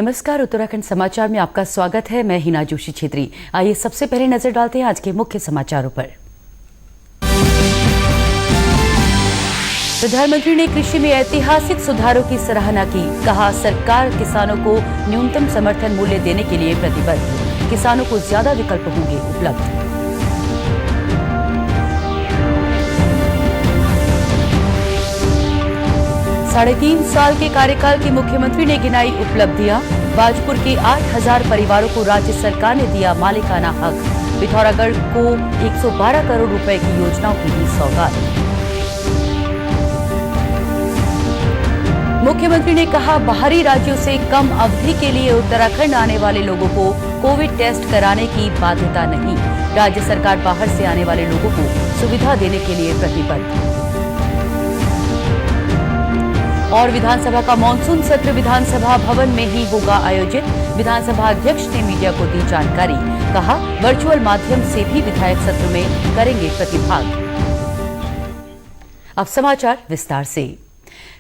नमस्कार, उत्तराखंड समाचार में आपका स्वागत है। मैं हिना जोशी छेत्री। आइए सबसे पहले नजर डालते हैं आज के मुख्य समाचारों पर। प्रधानमंत्री ने कृषि में ऐतिहासिक सुधारों की सराहना की। कहा, सरकार किसानों को न्यूनतम समर्थन मूल्य देने के लिए प्रतिबद्ध। किसानों को ज्यादा विकल्प होंगे उपलब्ध। साढ़े 3 साल के कार्यकाल की मुख्यमंत्री ने गिनाई उपलब्धियां। बाजपुर के 8,000 परिवारों को राज्य सरकार ने दिया मालिकाना हक। पिथौरागढ़ को 112 करोड़ रुपए की योजनाओं की दी सौगात। मुख्यमंत्री ने कहा, बाहरी राज्यों से कम अवधि के लिए उत्तराखंड आने वाले लोगों को कोविड टेस्ट कराने की बाध्यता नहीं। राज्य सरकार बाहर से आने वाले लोगों को सुविधा देने के लिए प्रतिबद्ध। और विधानसभा का मानसून सत्र विधानसभा भवन में ही होगा आयोजित। विधानसभा अध्यक्ष ने मीडिया को दी जानकारी। कहा, वर्चुअल माध्यम से भी विधायक सत्र में करेंगे प्रतिभाग। अब समाचार विस्तार से।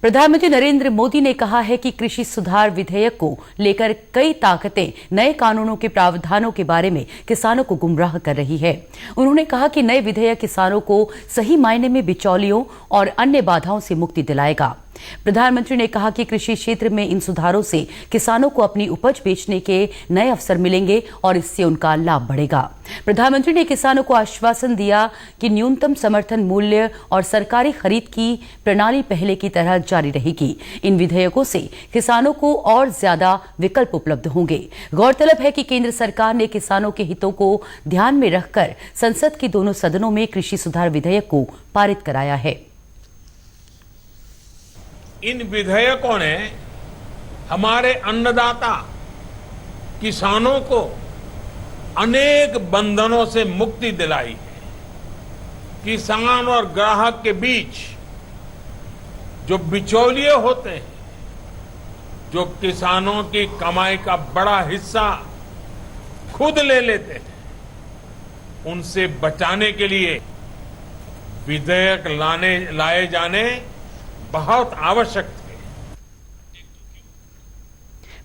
प्रधानमंत्री नरेंद्र मोदी ने कहा है कि कृषि सुधार विधेयक को लेकर कई ताकतें नए कानूनों के प्रावधानों के बारे में किसानों को गुमराह कर रही है। उन्होंने कहा कि नए विधेयक किसानों को सही मायने में बिचौलियों और अन्य बाधाओं से मुक्ति दिलाएगा। प्रधानमंत्री ने कहा कि कृषि क्षेत्र में इन सुधारों से किसानों को अपनी उपज बेचने के नए अवसर मिलेंगे और इससे उनका लाभ बढ़ेगा। प्रधानमंत्री ने किसानों को आश्वासन दिया कि न्यूनतम समर्थन मूल्य और सरकारी खरीद की प्रणाली पहले की तरह जारी रहेगी। इन विधेयकों से किसानों को और ज्यादा विकल्प उपलब्ध होंगे। गौरतलब है कि केंद्र सरकार ने किसानों के हितों को ध्यान में रखकर संसद के दोनों सदनों में कृषि सुधार विधेयक को पारित कराया है। इन विधेयकों ने हमारे अन्नदाता किसानों को अनेक बंधनों से मुक्ति दिलाई है। किसान और ग्राहक के बीच जो बिचौलिए होते हैं, जो किसानों की कमाई का बड़ा हिस्सा खुद ले लेते हैं, उनसे बचाने के लिए विधेयक लाए जाने बहुत आवश्यक थे।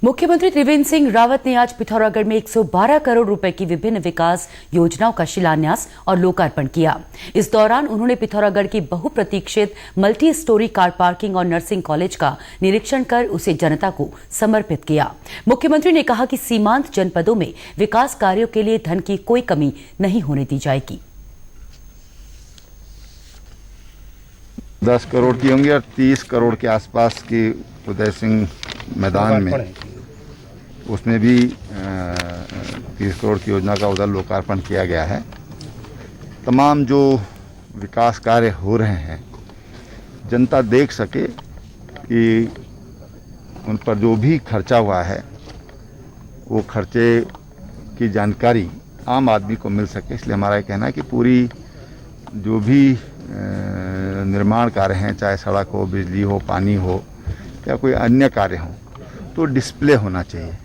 मुख्यमंत्री त्रिवेंद्र सिंह रावत ने आज पिथौरागढ़ में 112 करोड़ रुपए की विभिन्न विकास योजनाओं का शिलान्यास और लोकार्पण किया। इस दौरान उन्होंने पिथौरागढ़ की बहुप्रतीक्षित मल्टी स्टोरी कार पार्किंग और नर्सिंग कॉलेज का निरीक्षण कर उसे जनता को समर्पित किया। मुख्यमंत्री ने कहा कि सीमांत जनपदों में विकास कार्यों के लिए धन की कोई कमी नहीं होने दी जाएगी। 10 करोड़ की होंगी और 30 करोड़ के आसपास की उदय सिंह मैदान में, उसमें भी 30 करोड़ की योजना का उधर लोकार्पण किया गया है। तमाम जो विकास कार्य हो रहे हैं, जनता देख सके कि उन पर जो भी खर्चा हुआ है वो खर्चे की जानकारी आम आदमी को मिल सके। इसलिए हमारा ये कहना है कि पूरी जो भी निर्माण कार्य हैं, चाहे सड़क हो, बिजली हो, पानी हो या कोई अन्य कार्य हो, तो डिस्प्ले होना चाहिए।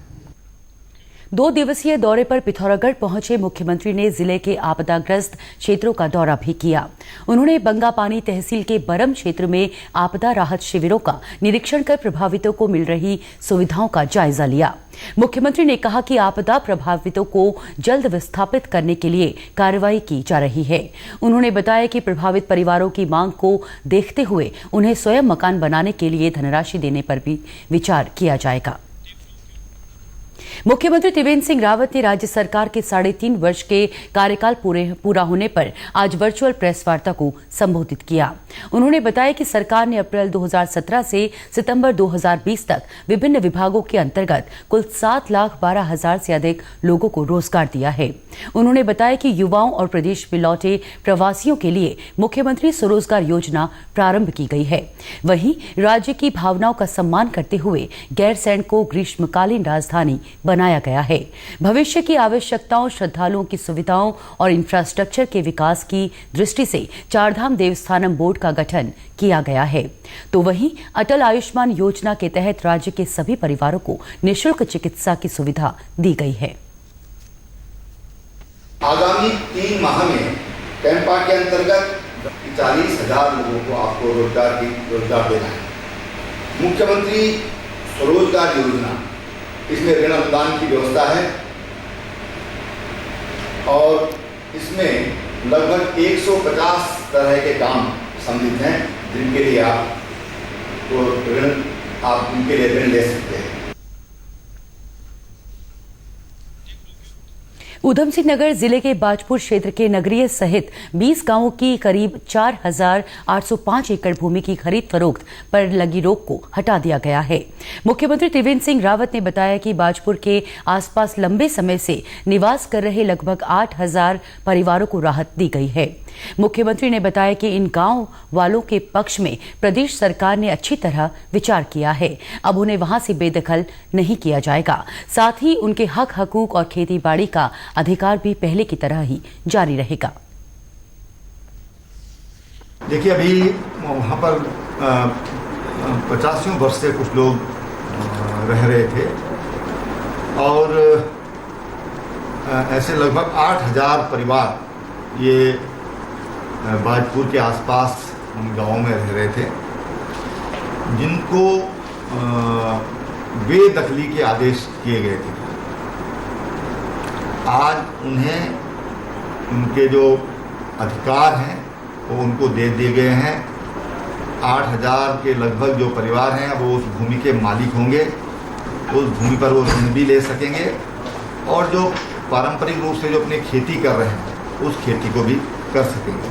2 दिवसीय दौरे पर पिथौरागढ़ पहुंचे मुख्यमंत्री ने जिले के आपदाग्रस्त क्षेत्रों का दौरा भी किया। उन्होंने बंगापानी तहसील के बरम क्षेत्र में आपदा राहत शिविरों का निरीक्षण कर प्रभावितों को मिल रही सुविधाओं का जायजा लिया। मुख्यमंत्री ने कहा कि आपदा प्रभावितों को जल्द विस्थापित करने के लिए कार्रवाई की जा रही है। उन्होंने बताया कि प्रभावित परिवारों की मांग को देखते हुए उन्हें स्वयं मकान बनाने के लिए धनराशि देने पर भी विचार किया जाएगा। मुख्यमंत्री त्रिवेंद्र सिंह रावत ने राज्य सरकार के 3.5 वर्ष के कार्यकाल पूरा होने पर आज वर्चुअल प्रेस वार्ता को संबोधित किया। उन्होंने बताया कि सरकार ने अप्रैल 2017 से सितंबर 2020 तक विभिन्न विभागों के अंतर्गत कुल 7,12,000 से अधिक लोगों को रोजगार दिया है। उन्होंने बताया कि युवाओं और प्रदेश में लौटे प्रवासियों के लिए मुख्यमंत्री स्वरोजगार योजना प्रारंभ की गई है। वहीं राज्य की भावनाओं का सम्मान करते हुए गैरसैंण को ग्रीष्मकालीन राजधानी बनाया गया है। भविष्य की आवश्यकताओं, श्रद्धालुओं की सुविधाओं और इंफ्रास्ट्रक्चर के विकास की दृष्टि से चारधाम देवस्थानम बोर्ड का गठन किया गया है। तो वहीं अटल आयुष्मान योजना के तहत राज्य के सभी परिवारों को निःशुल्क चिकित्सा की सुविधा दी गई है। आगामी 3 माह में कैंपा के अंतर्गत 40,000 लोगों को आपको रोजगार देना है। मुख्यमंत्री स्वरोजगार योजना इसमें ऋण अनुदान की व्यवस्था है और इसमें लगभग 150 तरह के काम सम्मिलित हैं जिनके लिए आप इनके लिए ऋण ले सकते हैं। ऊधम सिंह नगर जिले के बाजपुर क्षेत्र के नगरीय सहित 20 गांवों की करीब 4,805 एकड़ भूमि की खरीद फरोख्त पर लगी रोक को हटा दिया गया है। मुख्यमंत्री त्रिवेंद्र सिंह रावत ने बताया कि बाजपुर के आसपास लंबे समय से निवास कर रहे लगभग 8,000 परिवारों को राहत दी गई है। मुख्यमंत्री ने बताया कि इन गांव वालों के पक्ष में प्रदेश सरकार ने अच्छी तरह विचार किया है। अब उन्हें वहां से बेदखल नहीं किया जाएगा। साथ ही उनके हक हकूक और खेती बाड़ी का अधिकार भी पहले की तरह ही जारी रहेगा। देखिए, अभी वहाँ पर 85 वर्ष से कुछ लोग रह रहे थे और ऐसे लगभग 8,000 परिवार ये बाजपुर के आसपास उन गांवों में रह रहे थे जिनको बेदखली के आदेश किए गए थे। आज उन्हें उनके जो अधिकार हैं वो उनको दे दिए गए हैं। 8,000 के लगभग जो परिवार हैं वो उस भूमि के मालिक होंगे, उस भूमि पर वो ऋण भी ले सकेंगे और जो पारंपरिक रूप से जो अपनी खेती कर रहे हैं उस खेती को भी कर सकेंगे।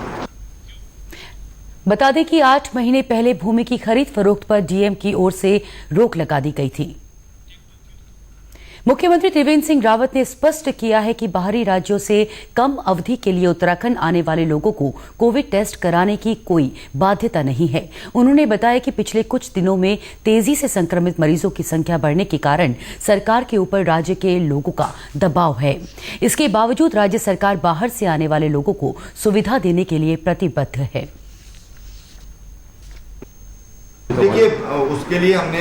बता दें कि 8 महीने पहले भूमि की खरीद फरोख्त पर डीएम की ओर से रोक लगा दी गई थी। मुख्यमंत्री त्रिवेंद्र सिंह रावत ने स्पष्ट किया है कि बाहरी राज्यों से कम अवधि के लिए उत्तराखंड आने वाले लोगों को कोविड टेस्ट कराने की कोई बाध्यता नहीं है। उन्होंने बताया कि पिछले कुछ दिनों में तेजी से संक्रमित मरीजों की संख्या बढ़ने के कारण सरकार के ऊपर राज्य के लोगों का दबाव है। इसके बावजूद राज्य सरकार बाहर से आने वाले लोगों को सुविधा देने के लिए प्रतिबद्ध है। देखिए, उसके लिए हमने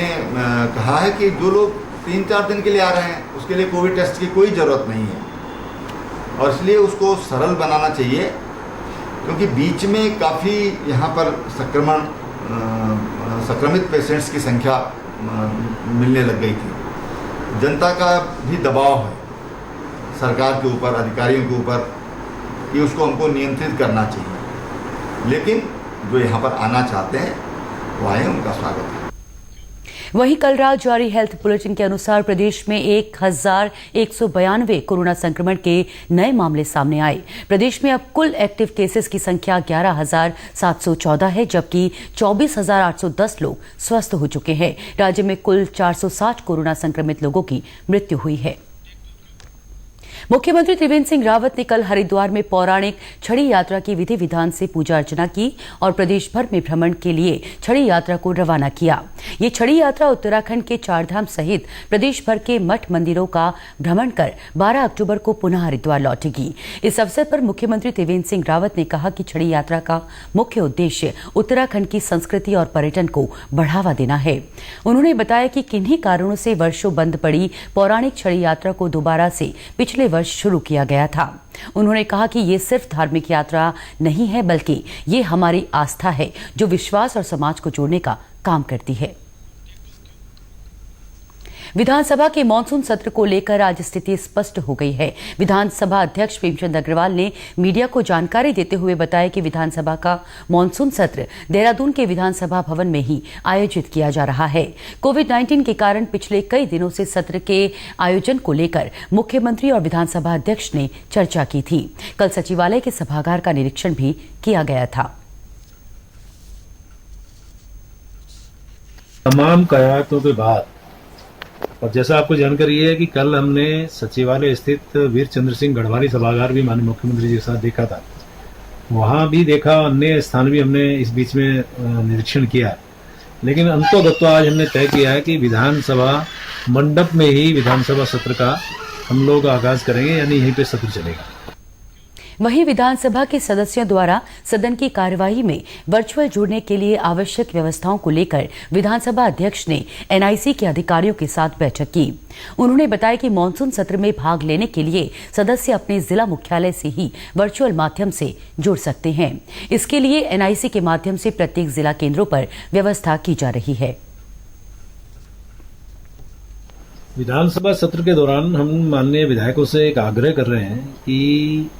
कहा है कि जो लोग 3-4 दिन के लिए आ रहे हैं उसके लिए कोविड टेस्ट की कोई ज़रूरत नहीं है और इसलिए उसको सरल बनाना चाहिए क्योंकि बीच में काफ़ी यहाँ पर संक्रमित पेशेंट्स की संख्या मिलने लग गई थी। जनता का भी दबाव है सरकार के ऊपर, अधिकारियों के ऊपर कि उसको हमको नियंत्रित करना चाहिए, लेकिन जो यहाँ पर आना चाहते हैं वो आए, उनका स्वागत है। वहीं कल रात जारी हेल्थ बुलेटिन के अनुसार प्रदेश में 1,192 कोरोना संक्रमण के नए मामले सामने आए। प्रदेश में अब कुल एक्टिव केसेस की संख्या 11,714 है, जबकि 24,810 लोग स्वस्थ हो चुके हैं। राज्य में कुल 460 कोरोना संक्रमित लोगों की मृत्यु हुई है। मुख्यमंत्री त्रिवेंद्र सिंह रावत ने कल हरिद्वार में पौराणिक छड़ी यात्रा की विधि विधान से पूजा अर्चना की और प्रदेश भर में भ्रमण के लिए छड़ी यात्रा को रवाना किया। ये छड़ी यात्रा उत्तराखंड के चारधाम सहित प्रदेश भर के मठ मंदिरों का भ्रमण कर 12 अक्टूबर को पुनः हरिद्वार लौटेगी। इस अवसर पर मुख्यमंत्री त्रिवेंद्र सिंह रावत ने कहा कि छड़ी यात्रा का मुख्य उद्देश्य उत्तराखंड की संस्कृति और पर्यटन को बढ़ावा देना है। उन्होंने बताया कि किन्हीं कारणों से वर्षों बंद पड़ी पौराणिक छड़ी यात्रा को दोबारा से पिछले वर्ष शुरू किया गया था। उन्होंने कहा कि ये सिर्फ धार्मिक यात्रा नहीं है, बल्कि ये हमारी आस्था है जो विश्वास और समाज को जोड़ने का काम करती है। विधानसभा के मानसून सत्र को लेकर आज स्थिति स्पष्ट हो गई है। विधानसभा अध्यक्ष प्रेमचंद अग्रवाल ने मीडिया को जानकारी देते हुए बताया कि विधानसभा का मानसून सत्र देहरादून के विधानसभा भवन में ही आयोजित किया जा रहा है। कोविड-19 के कारण पिछले कई दिनों से सत्र के आयोजन को लेकर मुख्यमंत्री और विधानसभा अध्यक्ष ने चर्चा की थी। कल सचिवालय के सभागार का निरीक्षण भी किया गया था। तमाम कयातों के बाद और जैसा आपको जानकारी है कि कल हमने सचिवालय स्थित वीर चंद्र सिंह गढ़वाली सभागार भी माननीय मुख्यमंत्री जी के साथ देखा था, वहां भी देखा, अन्य स्थान भी हमने इस बीच में निरीक्षण किया। लेकिन अंतोगत्वा आज हमने तय किया है कि विधानसभा मंडप में ही विधानसभा सत्र का हम लोग आगाज करेंगे, यानी यहीं पे सत्र चलेगा। वहीं विधानसभा के सदस्यों द्वारा सदन की कार्यवाही में वर्चुअल जुड़ने के लिए आवश्यक व्यवस्थाओं को लेकर विधानसभा अध्यक्ष ने एनआईसी के अधिकारियों के साथ बैठक की। उन्होंने बताया कि मानसून सत्र में भाग लेने के लिए सदस्य अपने जिला मुख्यालय से ही वर्चुअल माध्यम से जुड़ सकते हैं। इसके लिए एनआईसी के माध्यम से प्रत्येक जिला केंद्रों पर व्यवस्था की जा रही है। विधानसभा सत्र के दौरान हम माननीय विधायकों से एक आग्रह कर रहे हैं कि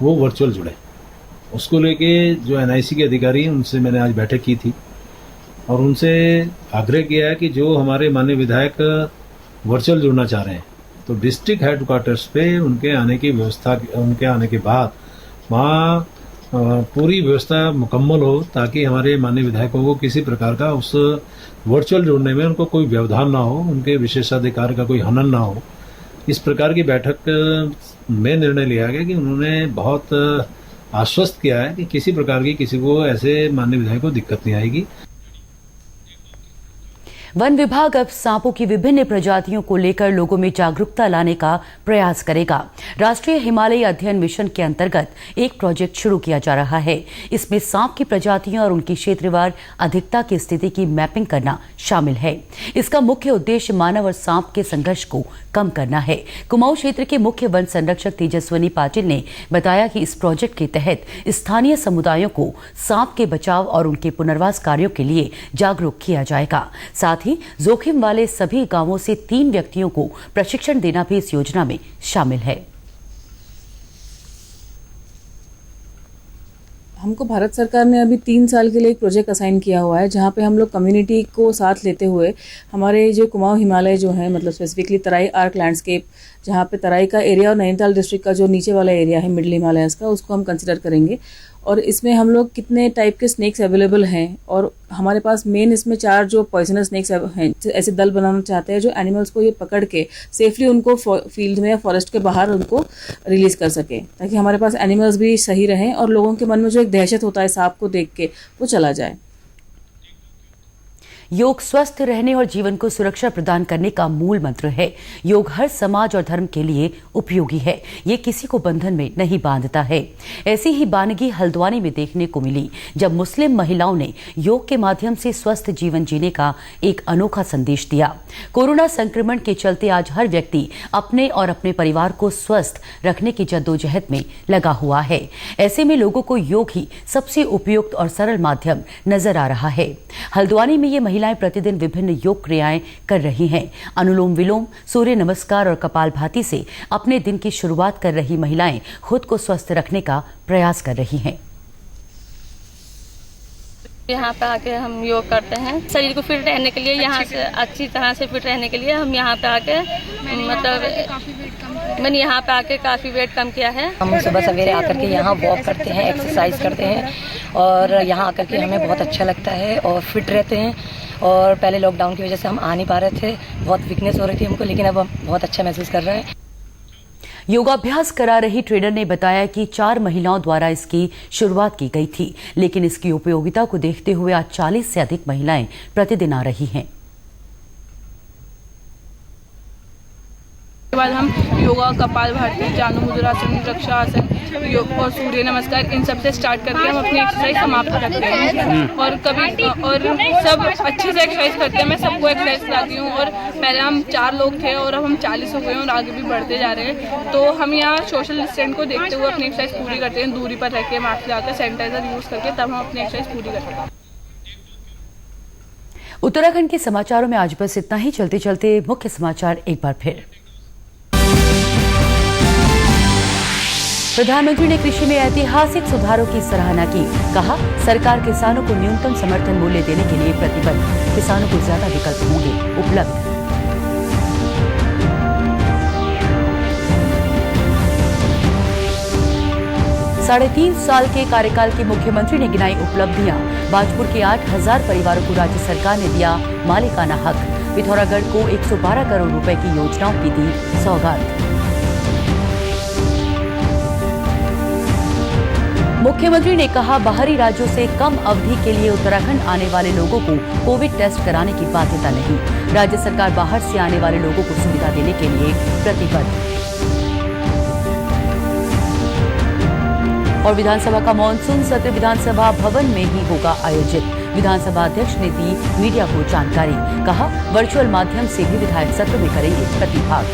वो वर्चुअल जुड़े। उसको लेके जो एनआईसी के अधिकारी हैं उनसे मैंने आज बैठक की थी और उनसे आग्रह किया है कि जो हमारे माननीय विधायक वर्चुअल जुड़ना चाह रहे हैं तो डिस्ट्रिक्ट हेडक्वार्टर्स पे उनके आने की व्यवस्था, उनके आने के बाद वहाँ पूरी व्यवस्था मुकम्मल हो ताकि हमारे माननीय विधायकों को किसी प्रकार का उस वर्चुअल जुड़ने में उनको कोई व्यवधान ना हो, उनके विशेषाधिकार का कोई हनन ना हो। इस प्रकार की बैठक में निर्णय लिया गया कि उन्होंने बहुत आश्वस्त किया है कि किसी प्रकार की किसी को ऐसे माननीय विधायक को दिक्कत नहीं आएगी। वन विभाग अब सांपों की विभिन्न प्रजातियों को लेकर लोगों में जागरूकता लाने का प्रयास करेगा। राष्ट्रीय हिमालयी अध्ययन मिशन के अंतर्गत एक प्रोजेक्ट शुरू किया जा रहा है। इसमें सांप की प्रजातियों और उनकी क्षेत्रवार अधिकता की स्थिति की मैपिंग करना शामिल है। इसका मुख्य उद्देश्य मानव और सांप के संघर्ष को कम करना है। कुमाऊं क्षेत्र के मुख्य वन संरक्षक तेजस्विनी पाटिल ने बताया कि इस प्रोजेक्ट के तहत स्थानीय समुदायों को सांप के बचाव और उनके पुनर्वास कार्यों के लिए जागरूक किया जाएगा। साथ ही जोखिम वाले सभी गांवों से 3 व्यक्तियों को प्रशिक्षण देना भी इस योजना में शामिल है। हमको भारत सरकार ने अभी 3 साल के लिए एक प्रोजेक्ट असाइन किया हुआ है जहाँ पे हम लोग कम्युनिटी को साथ लेते हुए हमारे जो कुमाऊं हिमालय जो है मतलब स्पेसिफिकली तराई आर्क लैंडस्केप जहाँ पे तराई का एरिया और नैनीताल डिस्ट्रिक्ट का जो नीचे वाला एरिया है मिडिल हिमालयस का उसको हम कंसिडर करेंगे और इसमें हम लोग कितने टाइप के स्नेक्स अवेलेबल हैं और हमारे पास मेन इसमें 4 जो पॉइजनस स्नेक्स हैं ऐसे दल बनाना चाहते हैं जो एनिमल्स को ये पकड़ के सेफली उनको फील्ड में या फॉरेस्ट के बाहर उनको रिलीज कर सके ताकि हमारे पास एनिमल्स भी सही रहें और लोगों के मन में जो एक दहशत होता है सांप को देख के वो चला जाए। योग स्वस्थ रहने और जीवन को सुरक्षा प्रदान करने का मूल मंत्र है। योग हर समाज और धर्म के लिए उपयोगी है। ये किसी को बंधन में नहीं बांधता है। ऐसी ही बानगी हल्द्वानी में देखने को मिली जब मुस्लिम महिलाओं ने योग के माध्यम से स्वस्थ जीवन जीने का एक अनोखा संदेश दिया। कोरोना संक्रमण के चलते आज हर व्यक्ति अपने और अपने परिवार को स्वस्थ रखने की जद्दोजहद में लगा हुआ है। ऐसे में लोगों को योग ही सबसे उपयुक्त और सरल माध्यम नजर आ रहा है। हल्द्वानी में ये महिलाएं प्रतिदिन विभिन्न योग क्रियाएं कर रही हैं। अनुलोम विलोम, सूर्य नमस्कार और कपालभाति से अपने दिन की शुरुआत कर रही महिलाएं खुद को स्वस्थ रखने का प्रयास कर रही हैं। यहाँ पे आके हम योग करते हैं शरीर को फिट रहने के लिए, यहाँ से अच्छी तरह से फिट रहने के लिए हम यहाँ पे आके मतलब मैंने यहाँ पे आके काफ़ी वेट कम किया है। हम सुबह सवेरे आकर के यहाँ वॉक करते हैं, एक्सरसाइज करते हैं और यहाँ आकर के हमें बहुत अच्छा लगता है और फिट रहते हैं। और पहले लॉकडाउन की वजह से हम आ नहीं पा रहे थे, बहुत वीकनेस हो रही थी हमको, लेकिन अब हम बहुत अच्छा महसूस कर रहे हैं। योगाभ्यास करा रही ट्रेनर ने बताया कि 4 महिलाओं द्वारा इसकी शुरुआत की गई थी, लेकिन इसकी उपयोगिता को देखते हुए आज 40 से अधिक महिलाएं प्रतिदिन आ रही हैं। के बाद हम योगा, कपालभाति, जानु मुद्रासन, वृक्षासन, योग और सूर्य नमस्कार इन सब से स्टार्ट करके हम अपनी एक्सरसाइज समाप्त करते हैं। और कभी और सब अच्छे से एक्सरसाइज करते हैं। मैं सबको एक्सरसाइज कराती हूँ और पहले हम 4 लोग थे और अब हम 40 हो गए और आगे भी बढ़ते जा रहे हैं। तो हम यहाँ सोशल डिस्टेंस को देखते हुए अपनी एक्सरसाइज पूरी करते हैं, दूरी पर रह के, मास्क लगाकर, सैनिटाइजर यूज करके, तब हम अपनी एक्सरसाइज पूरी करते हैं। उत्तराखंड के समाचारों में आज बस इतना ही। चलते चलते मुख्य समाचार एक बार फिर। प्रधानमंत्री ने कृषि में ऐतिहासिक सुधारों की सराहना की। कहा, सरकार किसानों को न्यूनतम समर्थन मूल्य देने के लिए प्रतिबद्ध। किसानों को ज्यादा विकल्प होंगे उपलब्ध। साढ़े 3 साल के कार्यकाल के मुख्यमंत्री ने गिनाई उपलब्धियां। बाजपुर के 8,000 परिवारों को राज्य सरकार ने दिया मालिकाना हक। पिथौरागढ़ को 112 करोड़ रुपए की योजनाओं की दी सौगात। मुख्यमंत्री ने कहा, बाहरी राज्यों से कम अवधि के लिए उत्तराखंड आने वाले लोगों को कोविड टेस्ट कराने की बाध्यता नहीं। राज्य सरकार बाहर से आने वाले लोगों को सुविधा देने के लिए प्रतिबद्ध। और विधानसभा का मानसून सत्र विधानसभा भवन में ही होगा आयोजित। विधानसभा अध्यक्ष ने दी मीडिया को जानकारी। कहा, वर्चुअल माध्यम से भी विधायक सत्र में करेंगे प्रतिभाग।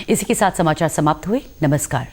इसी के साथ समाचार समाप्त हुए। नमस्कार।